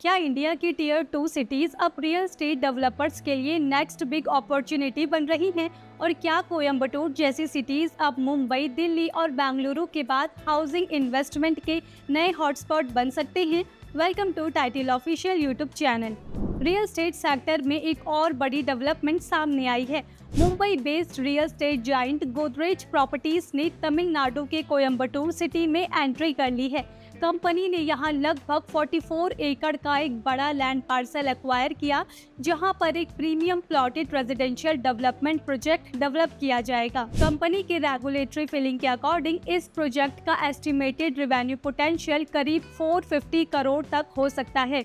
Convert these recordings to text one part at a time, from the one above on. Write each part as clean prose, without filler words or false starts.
क्या इंडिया की tier 2 cities अब रियल एस्टेट डेवलपर्स के लिए नेक्स्ट बिग अपॉर्चुनिटी बन रही हैं? और क्या कोयम्बटूर जैसी सिटीज अब मुंबई, दिल्ली और बेंगलुरु के बाद हाउसिंग इन्वेस्टमेंट के नए हॉटस्पॉट बन सकते हैं? Welcome to title official YouTube channel. Real estate sector में एक और बड़ी डेवलपमेंट सामने आई है। Mumbai based real estate giant Godrej properties ने तमिलनाडु के कोयम्बटूर सिटी में एंट्री कर ली है। कंपनी ने यहां लगभग 44 एकड़ का एक बड़ा लैंड पार्सल एक्वायर किया, जहां पर एक premium plotted residential development project develop किया जाएगा। कंपनी के रेगुलेटरी फिलिंग के अकॉर्डिंग इस प्रोजेक्ट का एस्टिमेटेड रेवेन्यू पोटेंशियल करीब 450 करोड़ तक हो सकता है।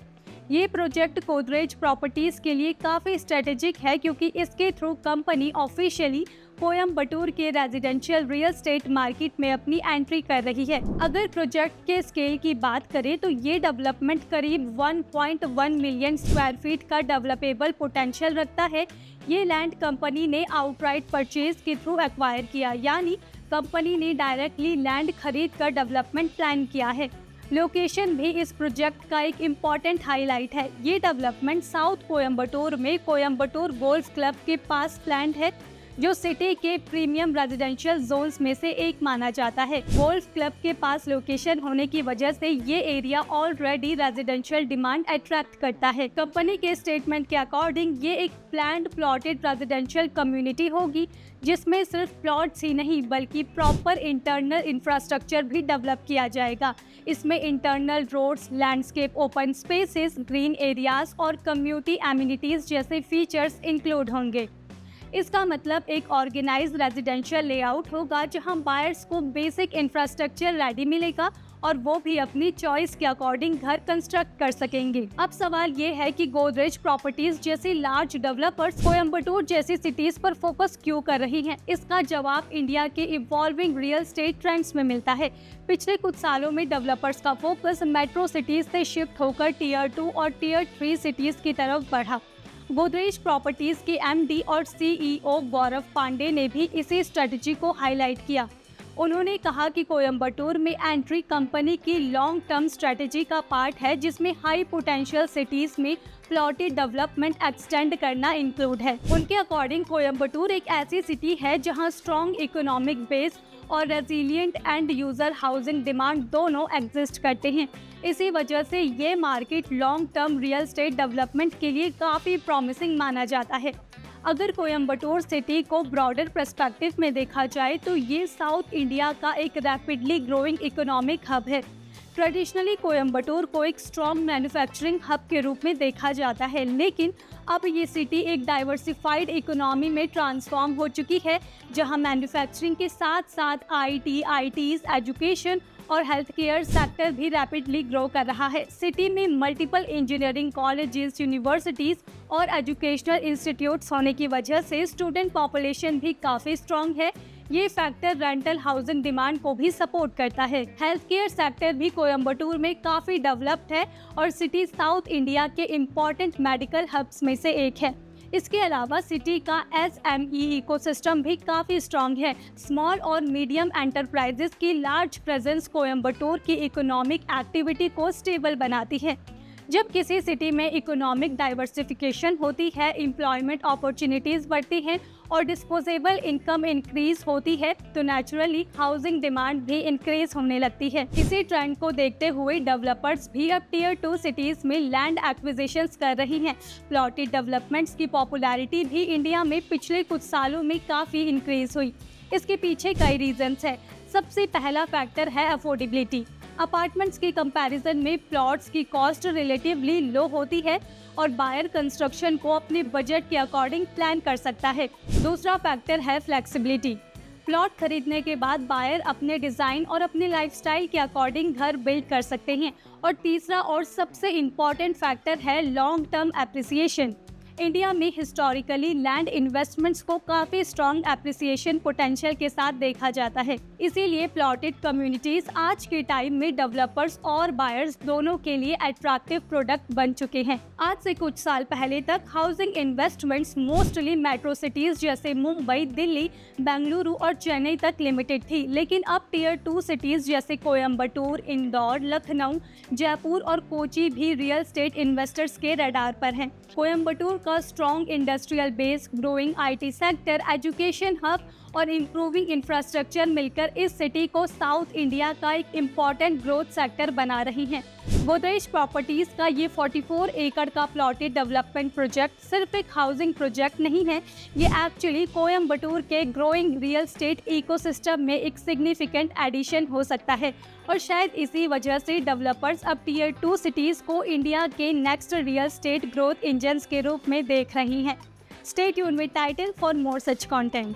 ये प्रोजेक्ट गोदरेज प्रॉपर्टीज के लिए काफी स्ट्रेटेजिक है, क्योंकि इसके थ्रू कंपनी ऑफिशियली कोयम्बटूर के रेजिडेंशियल रियल एस्टेट मार्केट में अपनी एंट्री कर रही है। अगर प्रोजेक्ट के स्केल की बात करें तो ये डेवलपमेंट करीब 1.1 मिलियन स्क्वायर फीट का डेवलपेबल पोटेंशियल रखता है। ये लैंड कंपनी ने आउटराइट परचेज के थ्रू एक्वायर किया, यानी कंपनी ने डायरेक्टली लैंड खरीद कर डेवलपमेंट प्लान किया है। लोकेशन भी इस प्रोजेक्ट का एक इम्पॉर्टेंट हाईलाइट है। ये डेवलपमेंट साउथ कोयम्बटूर में कोयम्बटूर गोल्फ क्लब के पास प्लान्ड है, जो सिटी के प्रीमियम रेजिडेंशियल जोन्स में से एक माना जाता है। गोल्फ क्लब के पास लोकेशन होने की वजह से ये area already residential demand attract करता है। कंपनी के स्टेटमेंट के अकॉर्डिंग ये एक प्लान्ड प्लॉटेड रेजिडेंशियल कम्युनिटी होगी, जिसमें सिर्फ प्लॉट्स ही नहीं बल्कि प्रॉपर इंटरनल इंफ्रास्ट्रक्चर भी डेवलप किया जाएगा। इसमें internal roads, landscape, open spaces, green areas और कम्युनिटी एमिनिटीज जैसे फीचर्स इंक्लूड होंगे। इसका मतलब एक ऑर्गेनाइज्ड रेजिडेंशियल लेआउट होगा, जहां बायर्स को बेसिक इंफ्रास्ट्रक्चर रेडी मिलेगा और वो भी अपनी चॉइस के अकॉर्डिंग घर कंस्ट्रक्ट कर सकेंगे। अब सवाल ये है कि गोदरेज प्रॉपर्टीज जैसी लार्ज डेवलपर्स कोयम्बटूर जैसी सिटीज पर फोकस क्यों कर रही हैं? इसका जवाब इंडिया के इवॉल्विंग रियल एस्टेट ट्रेंड्स में मिलता है। पिछले कुछ सालों में डेवलपर्स का फोकस मेट्रो सिटीज से शिफ्ट होकर टीयर 2 और टीयर 3 सिटीज की तरफ बढ़ा। गोदरेज प्रॉपर्टीज के एमडी और सीईओ गौरव पांडे ने भी इसी स्ट्रेटजी को हाईलाइट किया। उन्होंने कहा कि कोयम्बटूर में एंट्री कंपनी की लॉन्ग टर्म स्ट्रेटजी का पार्ट है, जिसमें हाई पोटेंशियल सिटीज में प्लॉटेड डेवलपमेंट एक्सटेंड करना इंक्लूड है। उनके अकॉर्डिंग कोयम्बटूर एक ऐसी सिटी है जहां स्ट्रॉन्ग इकोनॉमिक बेस और resilient and user housing demand दोनों एग्जिस्ट करते हैं। इसी वजह से ये market long term real estate development के लिए काफ़ी प्रॉमिसिंग माना जाता है। अगर कोयम्बटूर सिटी को ब्रॉडर पर्सपेक्टिव में देखा जाए तो ये साउथ इंडिया का एक रैपिडली ग्रोइंग इकोनॉमिक हब है। ट्रेडिशनली कोयम्बटूर को एक स्ट्रॉन्ग मैन्युफैक्चरिंग हब के रूप में देखा जाता है, लेकिन अब ये सिटी एक डाइवर्सिफाइड इकोनॉमी में ट्रांसफॉर्म हो चुकी है, जहां मैन्युफैक्चरिंग के साथ साथ आईटीज, एजुकेशन और हेल्थ केयर सेक्टर भी रैपिडली ग्रो कर रहा है। सिटी में मल्टीपल इंजीनियरिंग कॉलेजेस, यूनिवर्सिटीज़ और एजुकेशनल इंस्टीट्यूट्स होने की वजह से स्टूडेंट पॉपुलेशन भी काफ़ी स्ट्रॉन्ग है। ये फैक्टर रेंटल हाउसिंग डिमांड को भी सपोर्ट करता है। हेल्थ केयर सेक्टर भी कोयम्बटूर में काफ़ी डेवलप्ड है और सिटी साउथ इंडिया के इम्पॉर्टेंट मेडिकल हब्स में से एक है। इसके अलावा सिटी का एसएमई इकोसिस्टम भी काफ़ी स्ट्रॉन्ग है। स्मॉल और मीडियम एंटरप्राइजेस की लार्ज प्रेजेंस कोयम्बटूर की इकोनॉमिक एक्टिविटी को स्टेबल बनाती है। जब किसी सिटी में इकोनॉमिक डाइवर्सिफिकेशन होती है, एम्प्लॉयमेंट अपॉर्चुनिटीज़ बढ़ती हैं और डिस्पोजेबल इनकम इंक्रीज होती है, तो नेचुरली हाउसिंग डिमांड भी इंक्रीज होने लगती है। इसी ट्रेंड को देखते हुए डेवलपर्स भी अब टीयर 2 सिटीज़ में लैंड एक्विजिशंस कर रही हैं। प्लॉटेड डेवलपमेंट्स की पॉपुलैरिटी भी इंडिया में पिछले कुछ सालों में काफ़ी इंक्रीज हुई। इसके पीछे कई रीजंस हैं। सबसे पहला फैक्टर है अफोर्डेबिलिटी। अपार्टमेंट्स की कंपैरिजन में प्लॉट्स की कॉस्ट रिलेटिवली लो होती है और बायर कंस्ट्रक्शन को अपने बजट के अकॉर्डिंग प्लान कर सकता है। दूसरा फैक्टर है फ्लेक्सिबिलिटी। प्लॉट खरीदने के बाद बायर अपने डिज़ाइन और अपने लाइफस्टाइल के अकॉर्डिंग घर बिल्ड कर सकते हैं। और तीसरा और सबसे इम्पॉर्टेंट फैक्टर है लॉन्ग टर्म एप्रिसिएशन। इंडिया में हिस्टोरिकली लैंड इन्वेस्टमेंट्स को काफी स्ट्रॉन्ग एप्रिसिएशन पोटेंशियल के साथ देखा जाता है। इसीलिए प्लॉटेड कम्युनिटीज आज के टाइम में डेवलपर्स और बायर्स दोनों के लिए अट्रैक्टिव प्रोडक्ट बन चुके हैं। आज से कुछ साल पहले तक housing investments mostly metro cities जैसे मुंबई, दिल्ली, बेंगलुरु और चेन्नई तक लिमिटेड थी, लेकिन अब टियर 2 सिटीज जैसे कोयम्बटूर, इंदौर, लखनऊ, जयपुर और कोची भी रियल एस्टेट इन्वेस्टर्स के रडार पर हैं। कोयम्बटूर का strong industrial base, growing IT sector, education hub और इम्प्रूविंग इंफ्रास्ट्रक्चर मिलकर इस सिटी को साउथ इंडिया का एक इम्पॉर्टेंट ग्रोथ सेक्टर बना रही हैं। गोदरेज प्रॉपर्टीज का ये 44 एकड़ का प्लॉटेड डेवलपमेंट प्रोजेक्ट सिर्फ एक हाउसिंग प्रोजेक्ट नहीं है, ये एक्चुअली कोयम्बटूर के ग्रोइंग रियल एस्टेट इकोसिस्टम में एक सिग्निफिकेंट एडिशन हो सकता है और शायद इसी वजह से डेवलपर्स अब टियर 2 सिटीज को इंडिया के next real estate growth engines के रूप में देख रही हैं। Stay tuned with title for more such content.